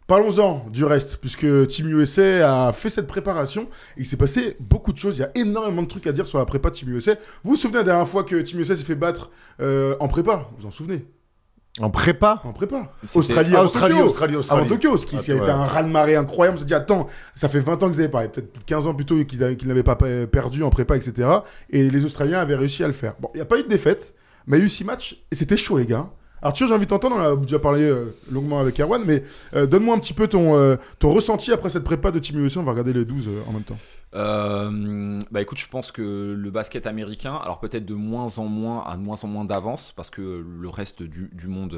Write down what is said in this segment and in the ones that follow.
Parlons-en du reste, puisque Team USA a fait cette préparation et il s'est passé beaucoup de choses. Il y a énormément de trucs à dire sur la prépa de Team USA. Vous vous souvenez la dernière fois que Team USA s'est fait battre en prépa? Vous vous en souvenez? En prépa? En prépa. Australie. Avant Tokyo, ce qui a été un raz-de-marée incroyable. On s'est dit, attends, ça fait 20 ans qu'ils avaient parlé, peut-être 15 ans plutôt qu'ils n'avaient pas perdu en prépa, etc. Et les Australiens avaient réussi à le faire. Bon, il n'y a pas eu de défaite, mais il y a eu 6 matchs et c'était chaud, les gars. Arthur, j'ai envie de t'entendre, on a déjà parlé longuement avec Erwan, mais donne-moi un petit peu ton ressenti après cette prépa de Team USA. On va regarder les 12 en même temps. Bah écoute, je pense que le basket américain, alors peut-être de moins en moins d'avance, parce que le reste du monde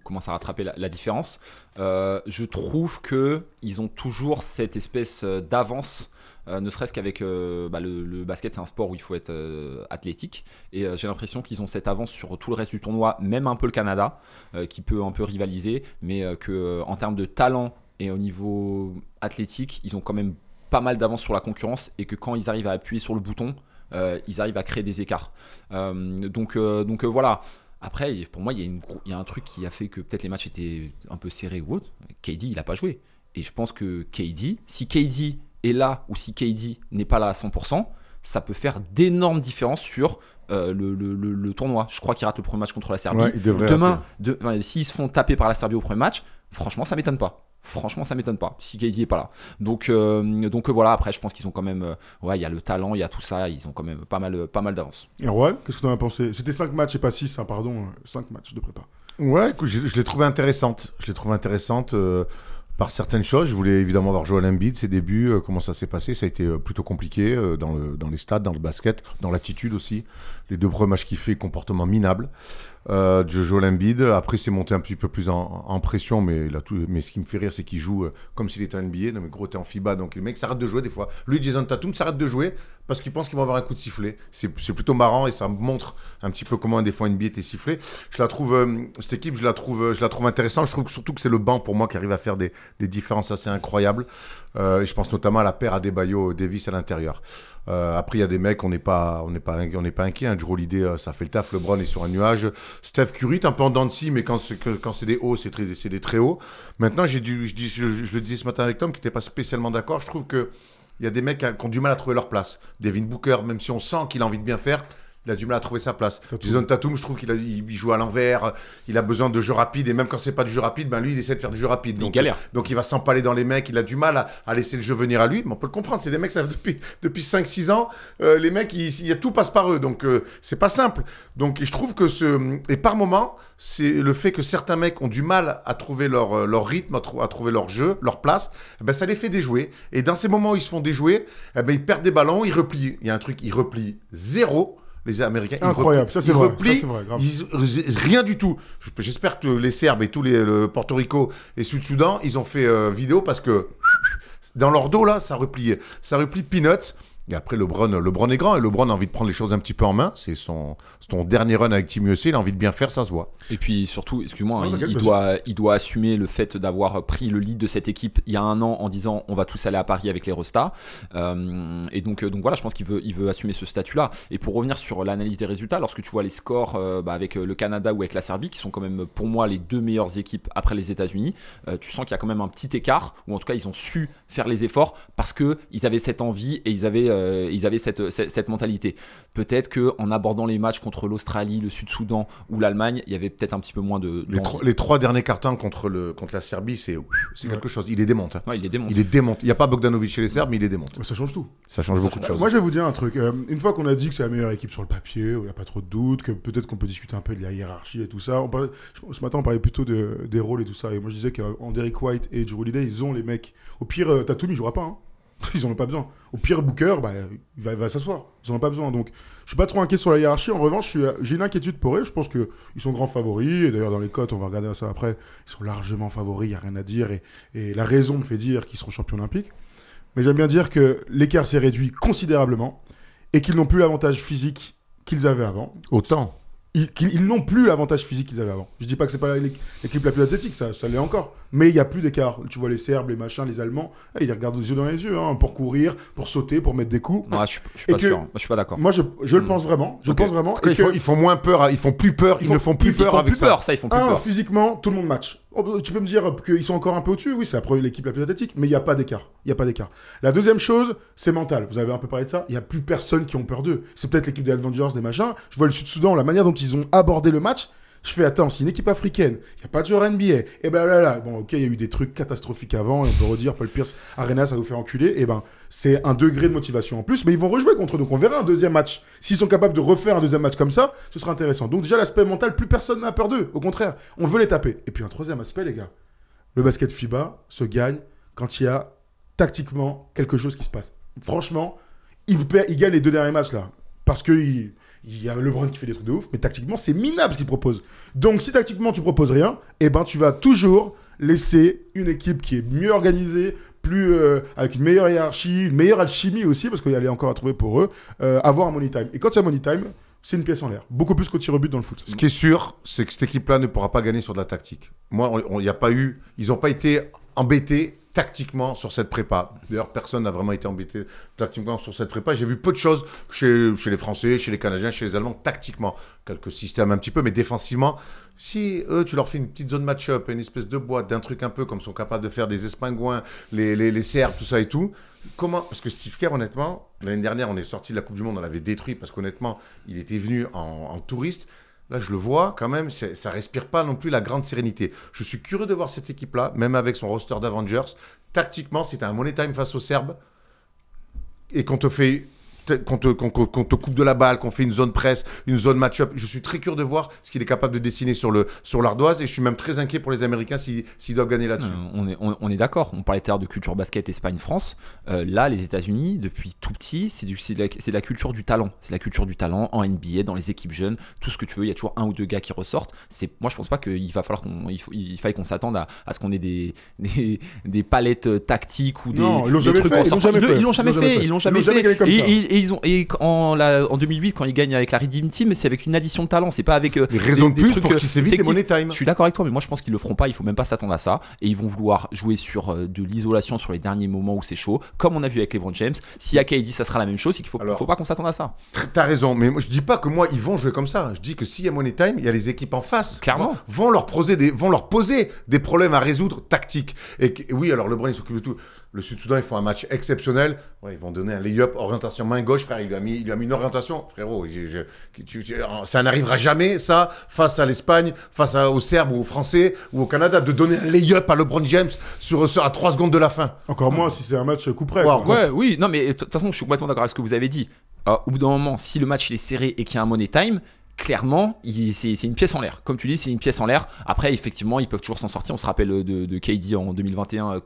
commence à rattraper la différence. Je trouve qu'ils ont toujours cette espèce d'avance. Ne serait-ce qu'avec le basket, c'est un sport où il faut être athlétique, et j'ai l'impression qu'ils ont cette avance sur tout le reste du tournoi, même un peu le Canada qui peut un peu rivaliser, mais qu'en termes de talent et au niveau athlétique, ils ont quand même pas mal d'avance sur la concurrence, et que quand ils arrivent à appuyer sur le bouton, ils arrivent à créer des écarts. Donc voilà. Après, pour moi, il y a un truc qui a fait que peut-être les matchs étaient un peu serrés ou autre. KD, il n'a pas joué, et je pense que si KD est là, ou si KD n'est pas là à 100%, ça peut faire d'énormes différences sur le tournoi. Je crois qu'il rate le premier match contre la Serbie. Ouais, Demain, s'ils se font taper par la Serbie au premier match, franchement, ça m'étonne pas. Si KD est pas là. Donc voilà. Après, je pense qu'ils ont quand même, il y a le talent, il y a tout ça. Ils ont quand même pas mal d'avance. Erwan, qu'est-ce que tu en as pensé? C'était 5 matchs et pas 6, hein, pardon. 5 matchs de prépa. Ouais, écoute, je l'ai trouvé intéressante. Par certaines choses. Je voulais évidemment voir Joel Embiid, ses débuts, comment ça s'est passé. Ça a été plutôt compliqué dans les stades, dans le basket, dans l'attitude aussi. Les 2 premiers matchs qu'il fait, comportement minable de Joel Embiid. Après, c'est monté un petit peu plus en pression, mais ce qui me fait rire, c'est qu'il joue comme s'il était en NBA. Non, mais gros, t'es en FIBA, donc les mecs s'arrêtent de jouer des fois. Lui, Jason Tatum s'arrête de jouer parce qu'il pense qu'ils vont avoir un coup de sifflet. C'est plutôt marrant, et ça montre un petit peu comment des fois NBA était sifflé. Je la trouve, cette équipe, je la trouve intéressante. Je trouve surtout que c'est le banc pour moi qui arrive à faire des différences assez incroyables. Et je pense notamment à la paire Adebayo-Davis à l'intérieur. Après, il y a des mecs, on n'est pas inquiet. Hein. Drew Holiday, ça fait le taf. LeBron est sur un nuage. Steph Curry, un peu en dents de scie, mais quand c'est des hauts, c'est des très hauts. Maintenant, je le disais ce matin avec Tom, qui n'était pas spécialement d'accord. Je trouve qu'il y a des mecs qui ont du mal à trouver leur place. Devin Booker, même si on sent qu'il a envie de bien faire, il a du mal à trouver sa place. Jason Tatum, je trouve qu'il joue à l'envers, il a besoin de jeu rapide, et même quand c'est pas du jeu rapide, lui il essaie de faire du jeu rapide. Donc, il galère. Donc il va s'empaler dans les mecs, il a du mal à laisser le jeu venir à lui, mais on peut le comprendre, c'est des mecs, ça fait depuis 5-6 ans, les mecs, tout passe par eux, donc c'est pas simple. Donc je trouve et par moment, c'est le fait que certains mecs ont du mal à trouver leur rythme, à trouver leur jeu, leur place, ça les fait déjouer. Et dans ces moments où ils se font déjouer, ils perdent des ballons, ils replient. Il y a un truc, ils replient zéro. Les Américains, incroyable, ça c'est vrai. Replient, rien du tout. J'espère que les Serbes et tous le Porto Rico et Sud-Soudan, ils ont fait vidéo, parce que dans leur dos là, ça replie peanuts. Et après, LeBron est grand, et LeBron a envie de prendre les choses un petit peu en main. C'est son dernier run avec Team USA, il a envie de bien faire, ça se voit. Et puis surtout, excuse-moi, il doit assumer le fait d'avoir pris le lead de cette équipe il y a un an en disant on va tous aller à Paris avec les Restas. Et donc voilà, je pense qu'il veut assumer ce statut-là. Et pour revenir sur l'analyse des résultats, lorsque tu vois les scores avec le Canada ou avec la Serbie, qui sont quand même pour moi les 2 meilleures équipes après les États-Unis, tu sens qu'il y a quand même un petit écart, ou en tout cas ils ont su faire les efforts parce qu'ils avaient cette envie et ils avaient cette mentalité. Peut-être qu'en abordant les matchs contre l'Australie, le Sud-Soudan ou l'Allemagne, il y avait peut-être un petit peu moins de... Les 3 derniers cartons contre la Serbie, c'est quelque chose. Il les démonte. Hein. Ouais, il les démonte. Il n'y a pas Bogdanovic chez les Serbes, mais il les démonte. Ça change tout. Ça change beaucoup de choses. Moi, je vais vous dire un truc. Une fois qu'on a dit que c'est la meilleure équipe sur le papier, où il n'y a pas trop de doutes, que peut-être qu'on peut discuter un peu de la hiérarchie et tout ça. Ce matin, on parlait plutôt des rôles et tout ça. Et moi, je disais qu'en Derrick White et Drew Holiday, ils ont les mecs. Au pire, Tatum, il ne jouera pas. Hein. Ils n'en ont pas besoin. Au pire, Booker, il va s'asseoir. Ils n'en ont pas besoin. Donc, je suis pas trop inquiet sur la hiérarchie. En revanche, j'ai une inquiétude pour eux. Je pense qu'ils sont grands favoris. Et d'ailleurs, dans les cotes, on va regarder ça après. Ils sont largement favoris. Il n'y a rien à dire. Et la raison me fait dire qu'ils seront champions olympiques. Mais j'aime bien dire que l'écart s'est réduit considérablement et qu'ils n'ont plus l'avantage physique qu'ils avaient avant. Autant. Ils n'ont plus l'avantage physique qu'ils avaient avant. Je dis pas que c'est pas l'équipe la plus athlétique, ça l'est encore. Mais il y a plus d'écart. Tu vois les Serbes, les machins, les Allemands, ils les regardent les yeux dans les yeux, hein, pour courir, pour sauter, pour mettre des coups. Moi, je suis pas sûr. Moi, je suis pas d'accord. Moi, je le pense vraiment. Je pense vraiment. Ils font moins peur. Ils font plus peur. Ils ne font plus peur avec ça. Ils font plus peur. Physiquement, tout le monde match. Tu peux me dire qu'ils sont encore un peu au-dessus, oui, c'est l'équipe la plus athlétique, mais il n'y a pas d'écart. La deuxième chose, c'est mental. Vous avez un peu parlé de ça, il n'y a plus personne qui ont peur d'eux. C'est peut-être l'équipe des Avengers, des machins. Je vois le Sud-Soudan, la manière dont ils ont abordé le match. Je fais, attends, c'est une équipe africaine, il n'y a pas de joueur NBA, et ben là. Bon, ok, il y a eu des trucs catastrophiques avant, et on peut redire, Paul Pierce, Arena, ça va vous faire enculer, et ben, c'est un degré de motivation en plus, mais ils vont rejouer contre eux, donc on verra un deuxième match. S'ils sont capables de refaire un deuxième match comme ça, ce sera intéressant. Donc déjà, l'aspect mental, plus personne n'a peur d'eux, au contraire, on veut les taper. Et puis un troisième aspect, les gars, le basket FIBA se gagne quand il y a tactiquement quelque chose qui se passe. Franchement, il gagne les 2 derniers matchs là, parce que il y a LeBron qui fait des trucs de ouf, mais tactiquement, c'est minable ce qu'il propose. Donc, si tactiquement, tu proposes rien, eh ben, tu vas toujours laisser une équipe qui est mieux organisée, avec une meilleure hiérarchie, une meilleure alchimie aussi, parce qu'il y a encore à trouver pour eux, avoir un money time. Et quand il y a money time, c'est une pièce en l'air. Beaucoup plus qu'au tir au but dans le foot. Ce qui est sûr, c'est que cette équipe-là ne pourra pas gagner sur de la tactique. Moi, ils n'ont pas été embêtés tactiquement sur cette prépa. D'ailleurs, personne n'a vraiment été embêté tactiquement sur cette prépa. J'ai vu peu de choses chez les Français, chez les Canadiens, chez les Allemands, tactiquement. Quelques systèmes un petit peu, mais défensivement, si eux, tu leur fais une petite zone match-up, une espèce de boîte, d'un truc un peu comme sont capables de faire des espingouins, les CR, tout ça et tout, comment... Parce que Steve Kerr, honnêtement, l'année dernière, on est sorti de la Coupe du Monde, on l'avait détruit parce qu'honnêtement, il était venu en touriste. Là, je le vois quand même, ça respire pas non plus la grande sérénité. Je suis curieux de voir cette équipe-là, même avec son roster d'Avengers. Tactiquement, c'était un money time face aux Serbes et qu'on te coupe de la balle, qu'on fait une zone presse, une zone match-up. Je suis très curieux de voir ce qu'il est capable de dessiner sur l'ardoise et je suis même très inquiet pour les Américains s'ils doivent gagner là-dessus. On est d'accord. On parlait tout à l'heure de culture basket Espagne-France. Là, les États-Unis, depuis tout petit, c'est de la culture du talent. C'est la culture du talent en NBA, dans les équipes jeunes, tout ce que tu veux. Il y a toujours 1 ou 2 gars qui ressortent. Moi, je pense pas qu'il va falloir il faille qu'on s'attende à ce qu'on ait des palettes tactiques ou des trucs en sortant. Ils l'ont jamais fait. En 2008, quand ils gagnent avec la Redeem Team, c'est avec une addition de talent, c'est pas avec des raisons de plus trucs pour qu'ils s'évitent les money time. Je suis d'accord avec toi, mais moi je pense qu'ils le feront pas. Il faut même pas s'attendre à ça, et ils vont vouloir jouer sur de l'isolation sur les derniers moments où c'est chaud, comme on a vu avec LeBron James. Si à KD ça sera la même chose, c'est qu'il faut pas qu'on s'attende à ça. T'as raison, mais moi, je dis pas que moi ils vont jouer comme ça. Je dis que s'il y a money time, il y a les équipes en face. Clairement, vont leur poser des problèmes à résoudre tactiques. Et oui, alors LeBron il s'occupe de tout. Le Sud-Soudan, ils font un match exceptionnel. Ouais, ils vont donner un lay-up, orientation main gauche, frère. Il lui a mis une orientation. Frérot, ça n'arrivera jamais, ça, face à l'Espagne, face aux Serbes ou aux Français ou au Canada, de donner un lay-up à LeBron James à 3 secondes de la fin. Encore moins si c'est un match coup près. Oui, non, mais de toute façon, je suis complètement d'accord avec ce que vous avez dit. Au bout d'un moment, si le match il est serré et qu'il y a un money time, clairement, c'est une pièce en l'air. Comme tu dis, c'est une pièce en l'air. Après, effectivement, ils peuvent toujours s'en sortir. On se rappelle de KD en 2021,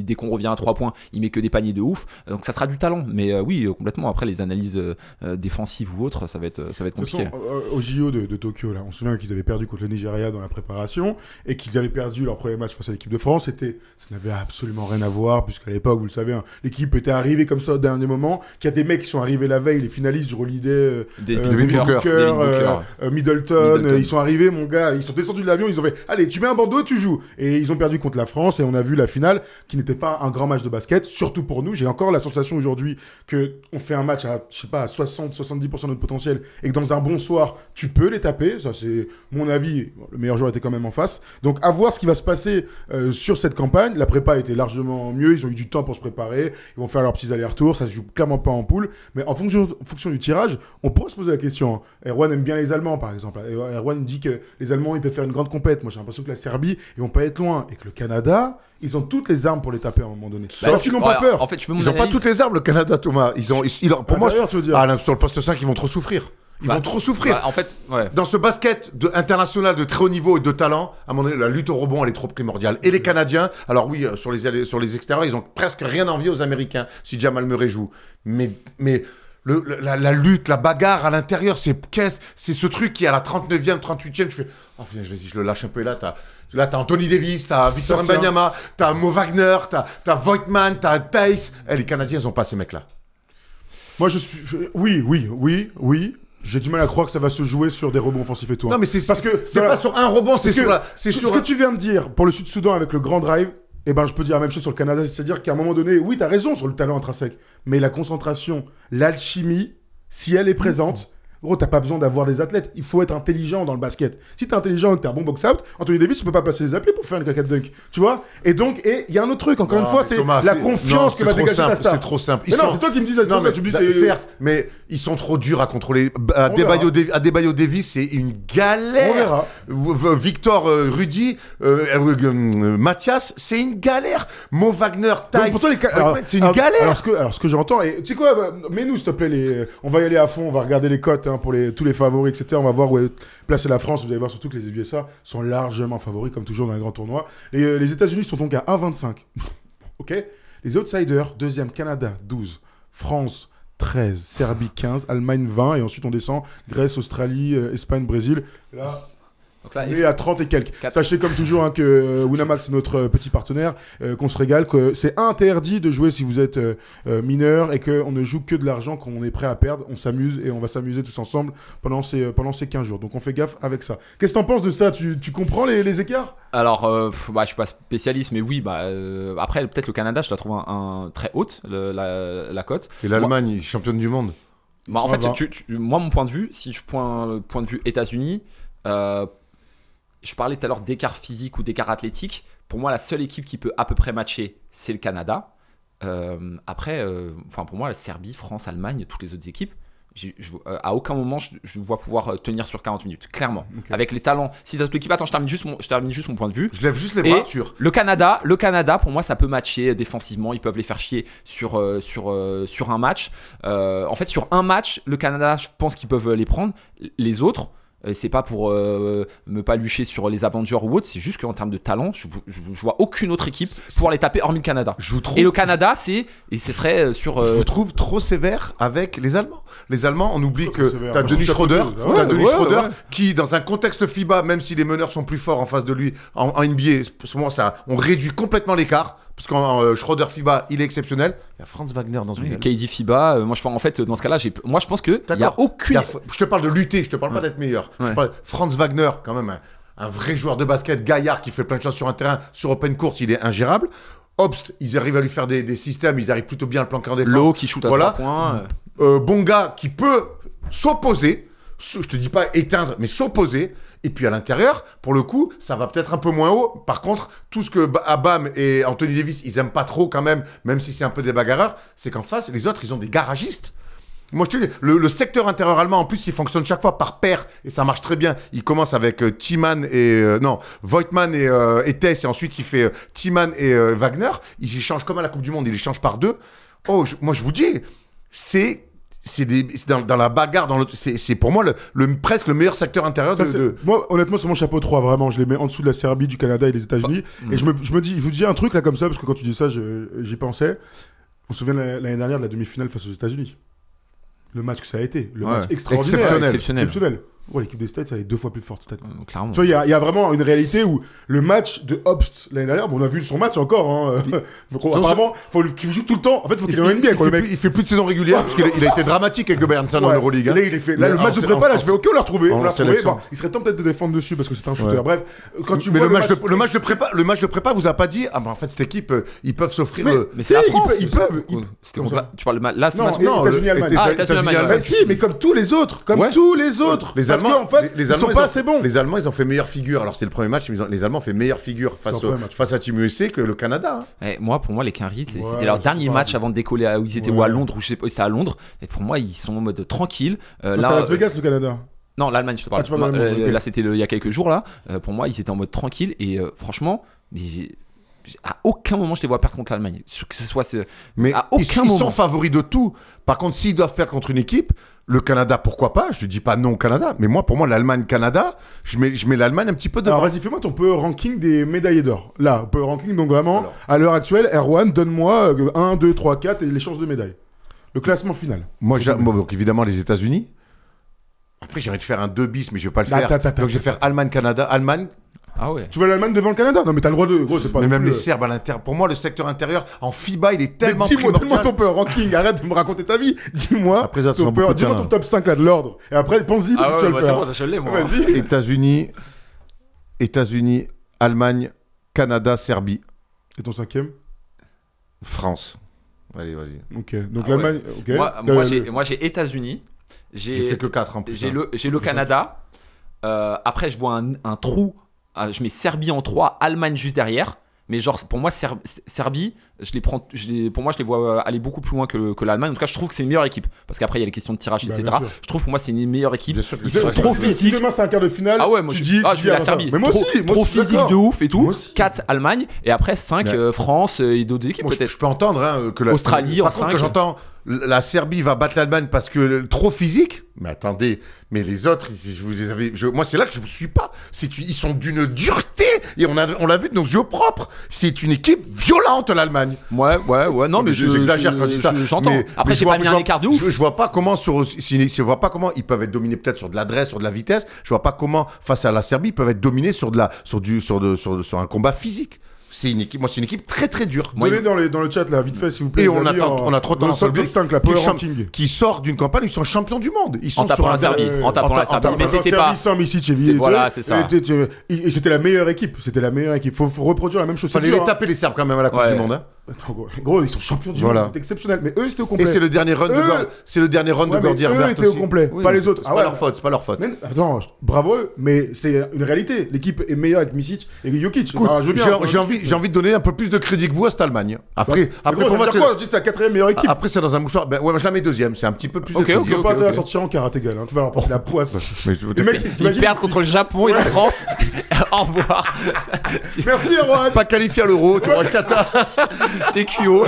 dès qu'on revient à 3 points, il met que des paniers de ouf. Donc ça sera du talent. Mais oui, complètement. Après, les analyses défensives ou autres, ça va être compliqué. De toute façon, au JO de Tokyo, là, on se souvient qu'ils avaient perdu contre le Nigeria dans la préparation et qu'ils avaient perdu leur premier match face à l'équipe de France. Ça n'avait absolument rien à voir, puisqu'à l'époque, vous le savez, l'équipe était arrivée comme ça au dernier moment. Qu'il y a des mecs qui sont arrivés la veille, les finalistes du Holiday, Middleton, ils sont arrivés, mon gars, ils sont descendus de l'avion, ils ont fait allez, tu mets un bandeau, tu joues. Et ils ont perdu contre la France et on a vu la finale qui n'était pas un grand match de basket, surtout pour nous. J'ai encore la sensation aujourd'hui qu'on fait un match à, je sais pas, à 60-70% de notre potentiel et que dans un bon soir, tu peux les taper. Ça, c'est mon avis. Le meilleur joueur était quand même en face. Donc, à voir ce qui va se passer sur cette campagne. La prépa a été largement mieux. Ils ont eu du temps pour se préparer. Ils vont faire leurs petits allers-retours. Ça se joue clairement pas en poule. Mais en fonction du tirage, on pourrait se poser la question. Hein. Erwan aime bien les Allemands, par exemple. Erwan dit que les Allemands, ils peuvent faire une grande compète. Moi, j'ai l'impression que la Serbie, ils vont pas être loin. Et que le Canada, ils ont toutes les armes pour les taper à un moment donné. Sauf qu'ils n'ont pas peur. En fait, ils n'ont pas toutes les armes, le Canada, Thomas. Pour moi, tu veux dire. Sur le poste 5, ils vont trop souffrir. Ils vont trop souffrir. En fait, ouais. Dans ce basket international de très haut niveau et de talent, à un moment donné, la lutte au rebond, elle est trop primordiale. Et les Canadiens, alors oui, sur les extérieurs, ils ont presque rien envie aux Américains si Jamal Murray joue. Mais la lutte, la bagarre à l'intérieur, c'est ce truc qui, à la 39e, 38e, tu fais « Oh, vas-y, je le lâche un peu. » Et là, t'as Anthony Davis, t'as Victor Wembanyama, t'as Mo Wagner, t'as Voigtman, t'as Theis. Les Canadiens, ils ont pas ces mecs-là. Moi, oui. J'ai du mal à croire que ça va se jouer sur des rebonds offensifs et tout. Non, mais c'est pas sur un rebond, c'est sur ce que tu viens de dire pour le Sud-Soudan avec le grand drive. Eh ben, je peux dire la même chose sur le Canada, c'est-à-dire qu'à un moment donné, oui, t'as raison sur le talent intrinsèque, mais la concentration, l'alchimie, si elle est présente, Gros, t'as pas besoin d'avoir des athlètes. Il faut être intelligent dans le basket. Si t'es intelligent et que t'es un bon box-out, Anthony Davis, tu peux pas placer les appuis pour faire une claquette dunk. Tu vois? Et donc, il y a un autre truc, encore une fois, c'est Thomas, la confiance que va dégager ta star. C'est trop simple. Mais non, c'est toi qui me dis ça. Tu me dis, certes, mais ils sont trop durs à contrôler. Adebayo Davis, c'est une galère. On verra. Victor Rudy, Mathias, c'est une galère. Mo Wagner, Donc, pour toi, c'est une galère. Alors, ce que j'entends, et tu sais quoi, mets-nous, s'il te plaît, on va y aller à fond, on va regarder les cotes pour tous les favoris, etc. On va voir où est placée la France. Vous allez voir surtout que les USA sont largement favoris, comme toujours dans les grands tournois. Et les États-Unis sont donc à 1,25. Ok. Les outsiders, deuxième, Canada, 12. France, 13. Serbie, 15. Allemagne, 20. Et ensuite, on descend. Grèce, Australie, Espagne, Brésil. Là... Donc là, on est à 30 et quelques. Sachez comme toujours que Winamax, c'est notre petit partenaire, qu'on se régale, que c'est interdit de jouer si vous êtes mineur et qu'on ne joue que de l'argent qu'on est prêt à perdre. On s'amuse et on va s'amuser tous ensemble pendant ces 15 jours. Donc on fait gaffe avec ça. Qu'est-ce que t'en penses de ça? Tu comprends les écarts? Alors, je suis pas spécialiste, mais oui, après, peut-être le Canada, je la trouve très haute, la cote. Et l'Allemagne, championne du monde. En fait, moi, mon point de vue, si je point de vue États-Unis, je parlais tout à l'heure d'écart physique ou d'écart athlétique. Pour moi, la seule équipe qui peut à peu près matcher, c'est le Canada. Après, pour moi, la Serbie, France, Allemagne, toutes les autres équipes, à aucun moment je vois pouvoir tenir sur 40 minutes, clairement. Okay. Avec les talents. Si t'as toute l'équipe, attends, je termine juste mon point de vue. Je lève juste les bras sur. Le Canada, pour moi, ça peut matcher défensivement. Ils peuvent les faire chier sur un match. En fait, sur un match, le Canada, je pense qu'ils peuvent les prendre. Les autres. C'est pas pour me palucher sur les Avengers ou autre, c'est juste qu'en termes de talent, je vois aucune autre équipe pouvoir les taper hormis le Canada. Et le Canada, ce serait sur. Je vous trouve trop sévère avec les Allemands. Les Allemands, on oublie que t'as Dennis Schroeder, qui, dans un contexte FIBA, même si les meneurs sont plus forts en face de lui, en NBA, on réduit complètement l'écart. Parce qu'en Schroeder FIBA, il est exceptionnel. Il y a Franz Wagner dans une KD FIBA, moi je pense en fait dans ce cas-là, je pense que il y a aucune. Je te parle de lutter, je te parle pas d'être meilleur. Je te parle Franz Wagner, quand même un vrai joueur de basket, gaillard qui fait plein de choses sur un terrain, sur open court, il est ingérable. Obst, ils arrivent à lui faire des systèmes, ils arrivent plutôt bien à le planquer en défense. Lowe qui shoot à 3 points. Bonga qui peut s'opposer. Je te dis pas éteindre, mais s'opposer. Et puis à l'intérieur, pour le coup, ça va peut-être un peu moins haut. Par contre, tout ce que Abam et Anthony Davis, ils aiment pas trop quand même si c'est un peu des bagarreurs, c'est qu'en face, les autres, ils ont des garagistes. Moi, je te dis, le secteur intérieur allemand, en plus, il fonctionne chaque fois par paire et ça marche très bien. Il commence avec Voigtman et Tess, et ensuite il fait Thiemann et Wagner. Ils échangent comme à la Coupe du Monde, ils échangent par deux. Moi, je vous dis, c'est dans la bagarre, c'est pour moi presque le meilleur secteur intérieur Moi, honnêtement, c'est mon chapeau 3, vraiment. Je les mets en dessous de la Serbie, du Canada et des États-Unis. Et je vous dis un truc là comme ça, parce que quand tu dis ça, j'y pensais. On se souvient l'année dernière de la demi-finale face aux États-Unis. Le match que ça a été, match extraordinaire, exceptionnel. L'équipe des States, elle est 2 fois plus forte cette année. Clairement. Tu vois, il y a vraiment une réalité où le match de Obst l'année dernière, on a vu son match encore. Donc, apparemment, il joue tout le temps. En fait, il faut qu'il ait une NBA. Il fait plus de saison régulière parce qu'il a été dramatique avec le Bayern en Euroleague. Là, le match de prépa, je fais OK, on l'a retrouvé. Il serait temps peut-être de défendre dessus parce que c'est un shooter. Bref, quand tu vois le match de prépa vous a pas dit en fait cette équipe ils peuvent s'offrir. Mais c'est la France. Ils peuvent. Tu parles de là, c'est États-Unis-Allemagne. Si, mais comme tous les autres, parce qu'en face, ils sont pas assez bons. Les Allemands, ils ont fait meilleure figure. Alors, c'est le premier match, mais les Allemands ont fait meilleure figure face à Team USA que le Canada. Pour moi, les Canaries, c'était leur dernier match avant de décoller où ils étaient ou à Londres, ou je sais pas, c'était à Londres. Et pour moi, ils sont en mode tranquille. Là, à Las Vegas, le Canada. Non, l'Allemagne, je te parle. Là, c'était il y a quelques jours. Là, pour moi, ils étaient en mode tranquille. Et franchement, à aucun moment je les vois perdre contre l'Allemagne. Que ce soit mais à aucun moment. Ils sont favoris de tout. Par contre, s'ils doivent perdre contre une équipe, le Canada, pourquoi pas? Je ne dis pas non au Canada, mais pour moi, l'Allemagne-Canada, je mets l'Allemagne un petit peu devant. Alors vas-y, fais-moi ton peu ranking des médaillés d'or. Là, peu ranking, donc vraiment, à l'heure actuelle, Erwan, donne-moi 1, 2, 3, 4 et les chances de médaille. Le classement final. Moi, donc évidemment, les États-Unis. Après, j'aimerais te faire un 2 bis, mais je ne vais pas le faire. Donc je vais faire Allemagne-Canada. Allemagne. Ah ouais. Tu veux l'Allemagne devant le Canada? Non mais t'as le droit de. Gros, c'est pas. Mais même les Serbes à l'intérieur. Pour moi, le secteur intérieur en FIBA, il est tellement. Dis-moi ton peu ranking. Arrête de me raconter ta vie. Dis-moi ton top 5 là de l'ordre. Et après, pense-y parce que tu vas le faire. C'est bon, ça je l'ai moi. Vas-y. États-Unis, Allemagne, Canada, Serbie. Et ton 5e? France. Allez, vas-y. Ok. Donc l'Allemagne. Moi, j'ai États-Unis. J'ai fait que 4 en plus. J'ai le Canada. Après, je vois un trou. Je mets Serbie en 3, Allemagne juste derrière. Mais genre, pour moi, Serbie, pour moi, je les vois aller beaucoup plus loin que l'Allemagne. En tout cas, je trouve que c'est une meilleure équipe. Parce qu'après, il y a les questions de tirage, etc. Je trouve pour moi, c'est une meilleure équipe. Ils sont trop physiques. Demain, c'est un quart de finale. Ah ouais, moi, je dis la Serbie. Mais moi aussi. Trop physique de ouf et tout. 4 Allemagne. Et après, 5 France et d'autres équipes peut-être. Je peux entendre que Australie en 5. Par contre, quand j'entends la Serbie va battre l'Allemagne parce que trop physique. Mais attendez, mais les autres, moi c'est là que je vous suis pas. Ils sont d'une dureté et on l'a vu de nos yeux propres. C'est une équipe violente l'Allemagne. Ouais. Non mais j'exagère quand je dis ça. J'entends. Après j'ai pas mis un écart de ouf. Je vois pas comment je vois pas comment ils peuvent être dominés peut-être sur de l'adresse, sur de la vitesse. Je vois pas comment face à la Serbie ils peuvent être dominés sur un combat physique. C'est une équipe très très dure. Donnez dans le chat là, vite fait s'il vous plaît. Et on a trop tendance à oublier qui sort d'une campagne, ils sont champions du monde. Ils sont en tapant la Serbie. Mais c'était pas. Voilà, c'est ça. Et c'était la meilleure équipe. Faut reproduire la même chose. Fallait les taper les Serbes quand même à la Coupe du Monde. Gros, ils sont champions du monde, c'est exceptionnel. Mais eux, c'était au complet. Et c'est le dernier run de Gordy Herbert. Eux étaient au complet, pas les autres. C'est pas leur faute. Attends, bravo eux, mais c'est une réalité. L'équipe est meilleure avec Misic et Jokic. J'ai envie de donner un peu plus de crédit que vous à cette Allemagne. Après pour moi, c'est la 4e meilleure équipe. Après, c'est dans un mouchoir. Ouais, moi je la mets 2e. C'est un petit peu plus de crédit. Tu vas pas te la sortir en quart égal. Tu vas leur porter la poisse. Ils perdent contre le Japon et la France. Au revoir. Merci, Erwan. Pas qualifié à l'Euro. Tu vois, Kata. TQO.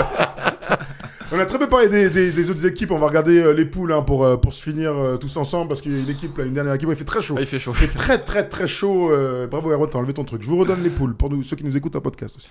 On a très peu parlé des autres équipes. On va regarder les poules pour se finir tous ensemble parce qu'il y a une dernière équipe. Il fait très chaud. Il fait chaud. Il fait très très très chaud. Bravo Erwan, t'as enlevé ton truc. Je vous redonne les poules pour ceux qui nous écoutent en podcast aussi.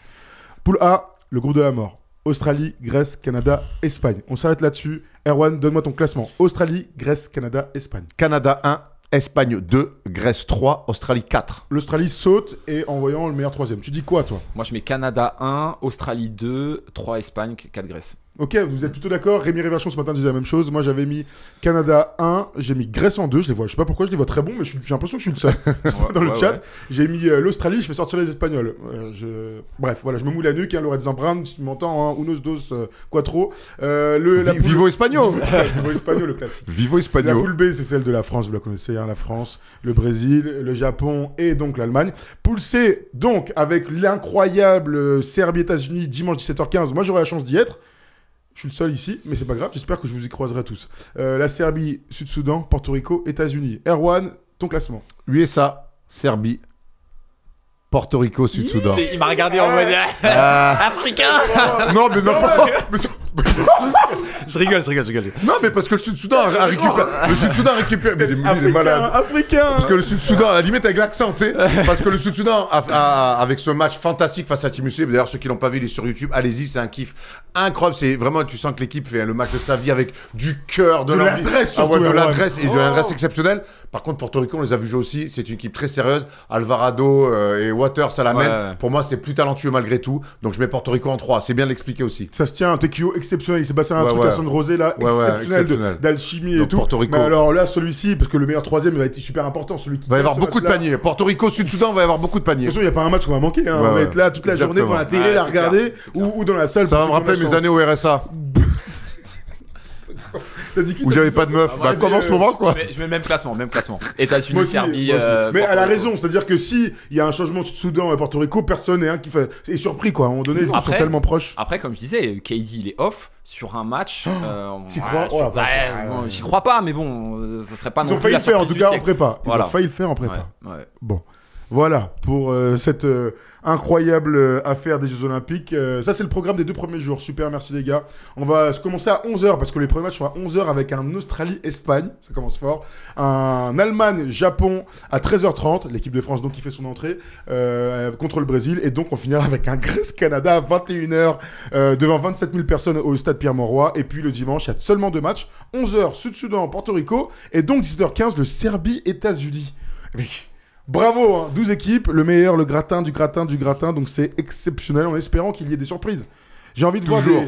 Poule A, le groupe de la mort. Australie, Grèce, Canada, Espagne. On s'arrête là-dessus. Erwan, donne-moi ton classement. Australie, Grèce, Canada, Espagne. Canada 1, Espagne 2, Grèce 3, Australie 4. L'Australie saute et en voyant le meilleur 3e. Tu dis quoi, toi? Moi, je mets Canada 1, Australie 2, 3 Espagne, 4 Grèce. Ok, vous êtes plutôt d'accord. Rémi Réversion ce matin disait la même chose. Moi j'avais mis Canada 1, j'ai mis Grèce en 2. Je sais pas pourquoi je les vois très bons, mais j'ai l'impression que je suis le seul dans le chat. Ouais. J'ai mis l'Australie, je fais sortir les Espagnols. Bref, voilà, je me moule la nuque. Lorenz Brown, si tu m'entends, unos dos quattro. Vivo Espagnol. Vivo Espagnol, le classique. Vivo Espagnol. La poule B, c'est celle de la France, vous la connaissez, la France, le Brésil, le Japon et donc l'Allemagne. Poule C, donc avec l'incroyable Serbie-États-Unis dimanche 17h15. Moi j'aurai la chance d'y être. Je suis le seul ici, mais c'est pas grave, j'espère que je vous y croiserai tous. La Serbie, Sud-Soudan, Porto Rico, États-Unis. Erwan, ton classement. USA, Serbie, Porto Rico, Sud-Soudan. Il m'a regardé en mode africain. Non, mais n'importe quoi. Je rigole. Non, mais parce que le Sud-Soudan a récupéré. Le Sud-Soudan a récupéré. Mais il est malade. Africain. Parce que le Sud-Soudan, à la limite avec l'accent, tu sais. Parce que le Sud-Soudan, avec ce match fantastique face à Team USA, d'ailleurs, ceux qui l'ont pas vu, il est sur YouTube. Allez-y, c'est un kiff incroyable. C'est vraiment, tu sens que l'équipe fait le match de sa vie avec du cœur, de l'adresse, de l'adresse et de l'adresse exceptionnelle. Par contre, Porto Rico, on les a vus jouer aussi. C'est une équipe très sérieuse. Alvarado et Waters à la main. Pour moi, c'est plus talentueux malgré tout. Donc, je mets Porto Rico en 3. C'est bien de l'expliquer aussi. Ça se tient, un TQO exceptionnel. Il s'est passé un truc à Son Rosé là, exceptionnel d'alchimie et tout. Porto Rico. Mais alors là, celui-ci, parce que le meilleur 3e va être super important. Celui qui va y avoir beaucoup de paniers. Porto Rico, Sud-Soudan, va y avoir beaucoup de paniers. De toute façon, il n'y a pas un match qu'on va manquer. On va être là toute la journée devant la télé, la regarder ou dans la salle. Ça va me rappeler mes années au RSA. Où j'avais pas de meuf. Comme en ce moment, quoi. Je mets le même classement. États-Unis, Serbie. Mais elle a raison, c'est-à-dire que si il y a un changement Sud-Soudan et Porto Rico, personne n'est est surpris, quoi. À un moment donné, ils sont tellement proches. Après, comme je disais, KD il est off sur un match. T'y crois? J'y crois pas, mais bon, ça serait pas non Ils plus ont failli le faire en tout cas en prépa. Ils ont failli le faire en prépa. Bon, voilà pour cette incroyable affaire des Jeux Olympiques. Ça, c'est le programme des 2 premiers jours. Super, merci les gars. On va commencer à 11h parce que les premiers matchs sont à 11h avec un Australie-Espagne. Ça commence fort. Un Allemagne-Japon à 13h30. L'équipe de France donc qui fait son entrée contre le Brésil. Et donc on finira avec un Grèce-Canada à 21h devant 27 000 personnes au stade Pierre-Mauroy. Et puis le dimanche, il y a seulement 2 matchs. 11h, Sud-Soudan, Porto Rico. Et donc 17h15, le Serbie-États-Unis. Bravo, 12 équipes, le meilleur, le gratin du gratin, donc c'est exceptionnel en espérant qu'il y ait des surprises. J'ai envie de voir des...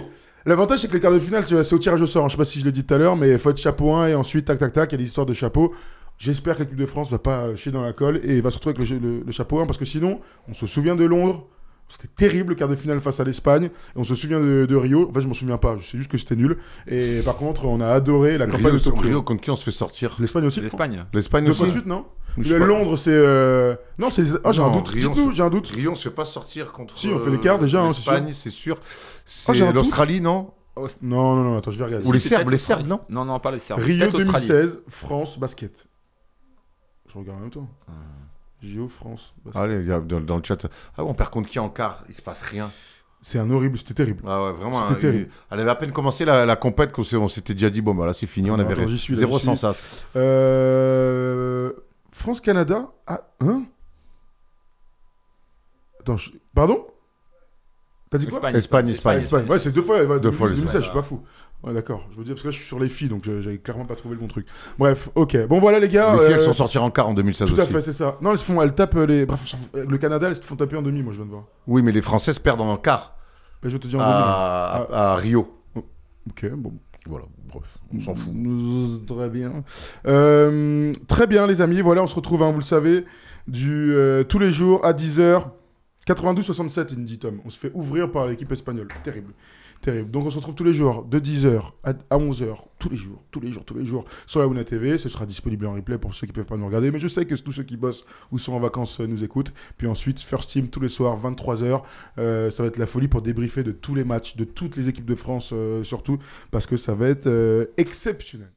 L'avantage, c'est que les quarts de finale, c'est au tirage au sort. Je sais pas si je l'ai dit tout à l'heure, mais il faut être chapeau 1 et ensuite tac, il y a des histoires de chapeau. J'espère que l'équipe de France va pas chier dans la colle et va se retrouver avec le chapeau 1 parce que sinon, on se souvient de Londres, C'était terrible le quart de finale face à l'Espagne. Et on se souvient de Rio. En fait, je m'en souviens pas. Je sais juste que c'était nul. Et par contre, on a adoré la campagne de Tokyo. Rio, contre qui on se fait sortir? L'Espagne aussi. L'Espagne. L'Espagne Deux aussi. fois de suite, non? Je sais pas. Londres, c'est. Non, c'est. Ah, j'ai un Non, doute. Rio, Dites-nous, j'ai un doute. Rio, on se fait pas sortir contre. Si, on fait l'écart déjà, hein, c'est L'Espagne, c'est sûr. C'est j'ai un doute. l'Australie, non? Non, attends, je vais regarder. Ou les C'est Serbes, peut-être les Serbes, Australie. non? Non, pas les Serbes. Rio Peut-être Australie. 2016, France, basket. Je regarde en même temps. JO, France, basket. Allez, il y a dans le chat. Ah, on perd contre qui en quart? Il se passe rien. C'est un horrible, c'était terrible. Ah ouais, vraiment. C'était terrible. Elle avait à peine commencé la compète qu'on s'était déjà dit, bon, bah là, c'est fini, on avait Attends, j'y suis, là, 0 j'y sans suis. sas. France-Canada. Ah, hein? Attends, pardon? T'as dit quoi? Espagne. Ouais, c'est deux fois. Deux fois 2016, je suis pas fou. Ouais, d'accord. Je veux dire, parce que là, je suis sur les filles, donc j'avais clairement pas trouvé le bon truc. Bref, ok. Bon, voilà, les gars. Les filles, elles sont sorties en quart en 2016 Tout aussi. à fait, c'est ça. Non, elles tapent les. Bref, le Canada, elles se font taper en demi, moi, je viens de voir. Oui, mais les Françaises perdent en quart Mais je vais te dire en demi. à Rio. Ok, bon. Voilà, bref, on s'en fout. Très bien. Très bien, les amis. Voilà, on se retrouve, hein, vous le savez, tous les jours à 10h. 92-67, il me dit Tom. On se fait ouvrir par l'équipe espagnole. Terrible. Terrible. Donc on se retrouve tous les jours, de 10h à 11h, tous les jours, sur la Ouna TV. Ce sera disponible en replay pour ceux qui ne peuvent pas nous regarder. Mais je sais que tous ceux qui bossent ou sont en vacances nous écoutent. Puis ensuite, First Team tous les soirs, 23h. Ça va être la folie pour débriefer de tous les matchs, de toutes les équipes de France surtout, parce que ça va être exceptionnel.